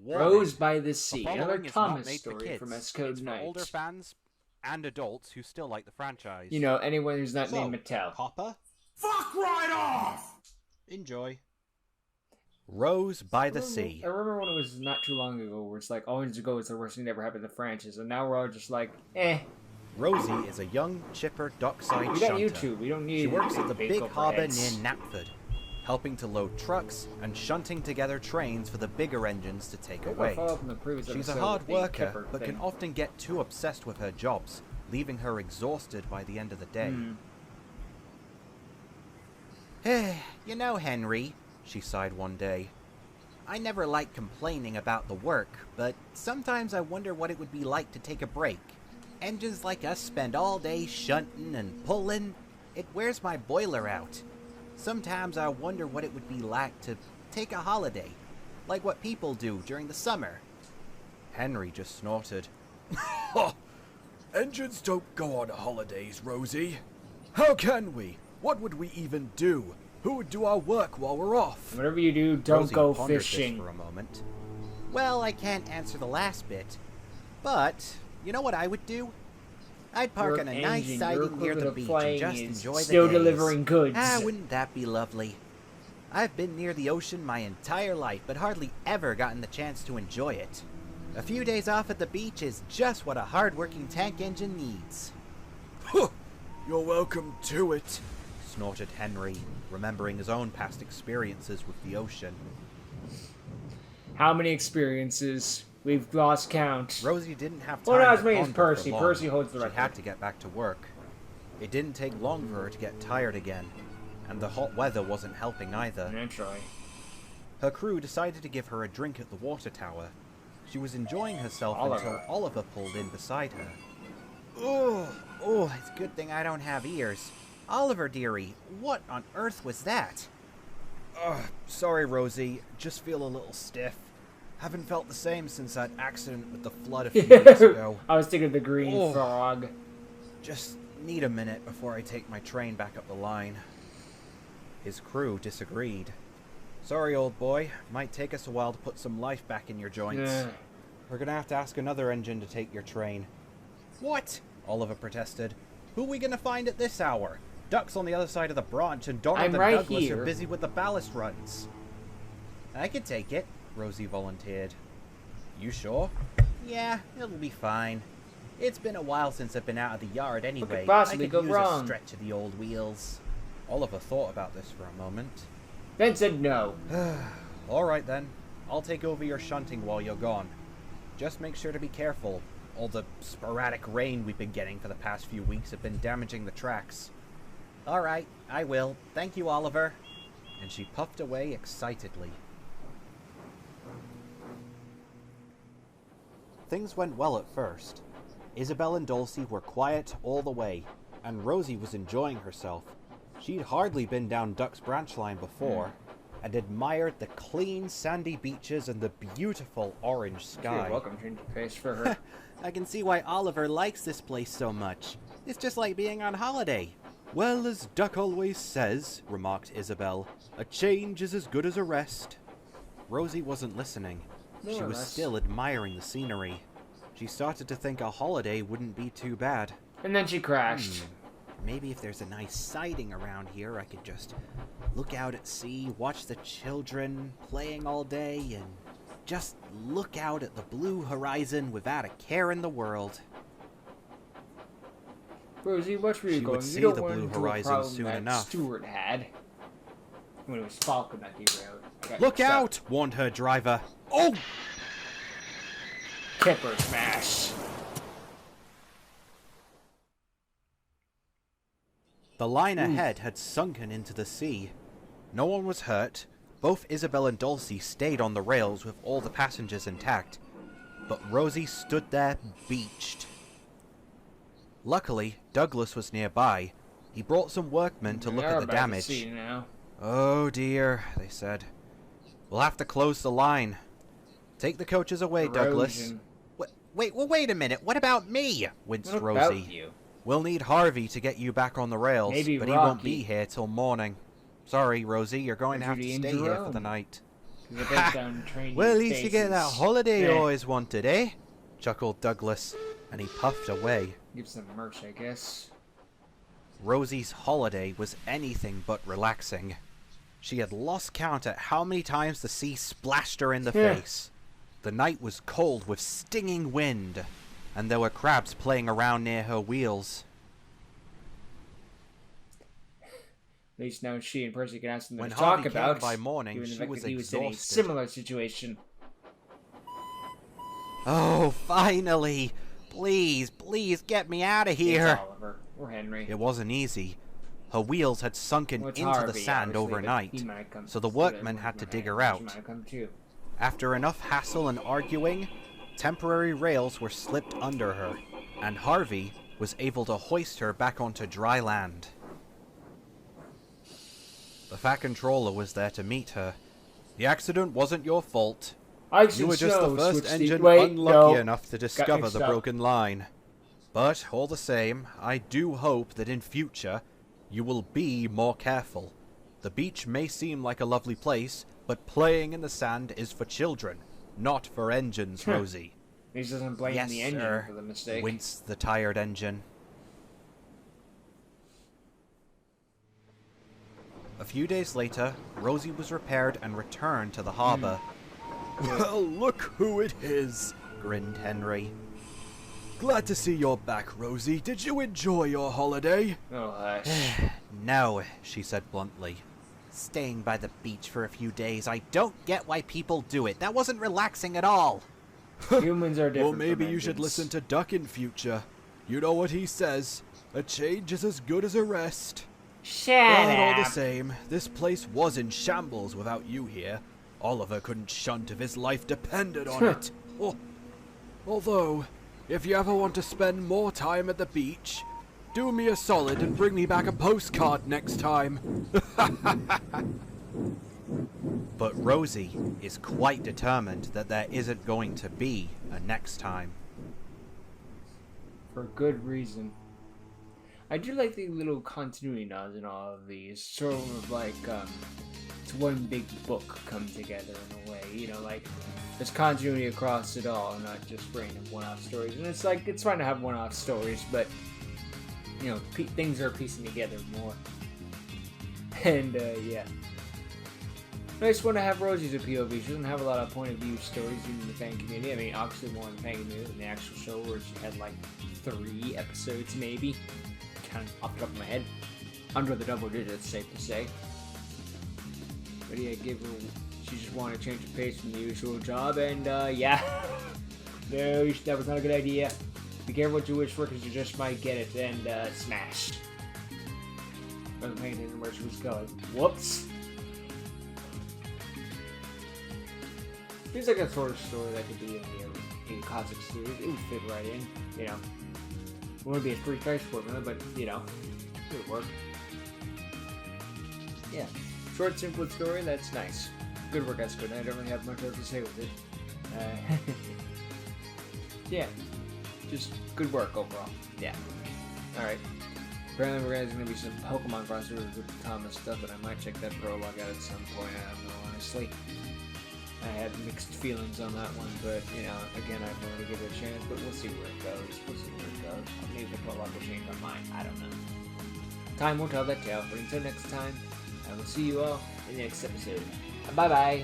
Rose by the Sea, The another following is not Thomas made for story kids. from S Code It's for Night. older fans and adults who still like the franchise. You know, anyone who's not So, named Mattel. Hopper, Fuck right off! enjoy. Rose by the Sea. I remember when it was not too long ago where it's like, always ago it's the worst thing that ever happened to the franchise, and now we're all just like, eh. Rosie is a young, chipper dockside We got shunter. YouTube, we don't need She works at the big harbour near overheads. Knapford, helping to load trucks and shunting together trains for the bigger engines to take Maybe I'll away. follow up on the previous She's a episode hard with the worker, Kipper but thing. can often get too obsessed with her jobs, leaving her exhausted by the end of the day. You know, Henry, she sighed one day, I never like complaining about the work, but sometimes I wonder what it would be like to take a break. Engines like us spend all day shunting and pulling. It wears my boiler out. Sometimes I wonder what it would be like to take a holiday, like what people do during the summer. Henry just snorted. Engines don't go on holidays, Rosie. How can we? What would we even do? Who would do our work while we're off? Whatever you do, don't Rosie go pondered this fishing. for a moment. Well, I can't answer the last bit, but you know what I would do? I'd park on a nice siding near the beach and just enjoy the still days. delivering goods. Ah, wouldn't that be lovely? I've been near the ocean my entire life, but hardly ever gotten the chance to enjoy it. A few days off at the beach is just what a hard-working tank engine needs. Huh, you're welcome to it. Snorted Henry, remembering his own past experiences with the ocean. How many experiences? We've lost count. Rosie didn't have time Well, not to as many as ponder for Percy. long. Percy holds the She record. had to get back to work. It didn't take long for her to get tired again, and the hot weather wasn't helping either. Naturally. Her crew decided to give her a drink at the water tower. She was enjoying herself Oliver. until Oliver pulled in beside her. Oh, it's a good thing I don't have ears. Oliver, dearie, what on earth was that? Sorry, Rosie. Just feel a little stiff. Haven't felt the same since that accident with the flood a few weeks ago. I was thinking of the green Oh. frog. Just need a minute before I take my train back up the line. His crew disagreed. Sorry, old boy. Might take us a while to put some life back in your joints. Yeah. We're gonna have to ask another engine to take your train. What? Oliver protested. Who are we gonna find at this hour? Duck's on the other side of the branch, and Donald I'm and right Douglas here. are busy with the ballast runs. I could take it, Rosie volunteered. You sure? Yeah, it'll be fine. It's been a while since I've been out of the yard anyway. possibly I could go use wrong? a stretch of the old wheels. Oliver thought about this for a moment. Then said no. Alright then. I'll take over your shunting while you're gone. Just make sure to be careful. All the sporadic rain we've been getting for the past few weeks have been damaging the tracks. Alright, I will. Thank you, Oliver. And she puffed away excitedly. Things went well at first. Isabel and Dulcie were quiet all the way, and Rosie was enjoying herself. She'd hardly been down Duck's branch line before, and admired the clean sandy beaches and the beautiful orange sky. You're welcome, change your face for her. I can see why Oliver likes this place so much. It's just like being on holiday. Well, as Duck always says, remarked Isabel, a change is as good as a rest. Rosie wasn't listening. She More or was less. still admiring the scenery. She started to think a holiday wouldn't be too bad. And then she crashed. Maybe if there's a nice siding around here, I could just look out at sea, watch the children playing all day, and just look out at the blue horizon without a care in the world. Rosie, watch where you're She going. would You see don't the run blue into a horizon problem soon that enough. Stuart had. When it was Falcon that derailed. I got Look mixed up. out! Warned her driver. Oh! Kipper smash. The line ahead had sunken into the sea. No one was hurt. Both Isabel and Dulcie stayed on the rails with all the passengers intact. But Rosie stood there beached. Luckily, Douglas was nearby. He brought some workmen to look They're at the about to damage. see now. Oh dear, they said. We'll have to close the line. Take the coaches away, Douglas. Erosion. Wait a minute. What about me? Winced What Rosie. about you? We'll need Harvey to get you back on the rails, Maybe but he won't Rocky. be here till morning. Sorry, Rosie, you're going to have to Judy stay and here for the Jerome. night. 'Cause they're based down training Well, at least you get that bases. holiday you Yeah. always wanted, eh? Chuckled Douglas, and he puffed away. Give some merch, I guess. Rosie's holiday was anything but relaxing. She had lost count at how many times the sea splashed her in the Yeah. face. The night was cold with stinging wind, and there were crabs playing around near her wheels. At least now she and Percy can have something When to Harvey talk came about. by morning, given the she fact was that he was in a exhausted. similar situation. Oh, finally! Please, please get me out of It's here! Oliver or Henry. It wasn't easy. Her wheels had sunken Well, it's into Harvey, the sand obviously, but overnight, he might come so the that workmen was had to my dig hand, her she out. might come too. After enough hassle and arguing, temporary rails were slipped under her, and Harvey was able to hoist her back onto dry land. The Fat Controller was there to meet her. The accident wasn't your fault. Ice You and were just snow, the first switch engine Wait, unlucky no. enough to discover mixed the up. broken line. But, all the same, I do hope that in future, you will be more careful. The beach may seem like a lovely place, but playing in the sand is for children, not for engines, Rosie. He doesn't blame Yes, the engine sir, for the mistake. winced the tired engine. A few days later, Rosie was repaired and returned to the harbour. Well, look who it is. Grinned Henry. Glad to see you're back, Rosie. Did you enjoy your holiday? Oh, hush. No, she said bluntly. Staying by the beach for a few days, I don't get why people do it. That wasn't relaxing at all. Humans are different. Well, maybe from you should engines. listen to Duck in future. You know what he says. A change is as good as a rest. Shut But all the up. same, this place was in shambles without you here. Oliver couldn't shunt if his life depended on it. Oh. Although, if you ever want to spend more time at the beach, do me a solid and bring me back a postcard next time. But Rosie is quite determined that there isn't going to be a next time. For good reason. I do like the little continuity nods in all of these. Sort of like, it's one big book come together in a way. You know, like, there's continuity across it all, not just random one-off stories. And it's like, it's fun to have one-off stories, but, you know, things are piecing together more. And, yeah. Nice one to have Rosie's a POV. She doesn't have a lot of point of view stories in the fan community. I mean, obviously more in the fan community than the actual show, where she had like 3 episodes, maybe. Kind of off the top of my head. Under the double digits, safe to say. But yeah, she just wanted to change the pace from the usual job, and yeah. No, that was not a good idea. Be careful what you wish for, because you just might get it, and smash. Wasn't paying attention where she was going. Whoops. Seems like a sort of story that could be in a classic series. It would fit right in, you know. It wouldn't be a free price formula, but, you know, it would work. Yeah. Short, simple story, that's nice. Good work, that's good. I don't really have much else to say with it. Yeah. Just good work overall. Yeah. Alright. Apparently there's going to be some Pokemon crossovers with Thomas stuff, and I might check that prologue out at some point, I don't know, honestly. I had mixed feelings on that one, but, you know, again, I'm willing to give it a chance, but we'll see where it goes. Maybe the prologue will change my mind. I don't know. Time will tell that tale, but until next time, I will see you all in the next episode. Bye-bye!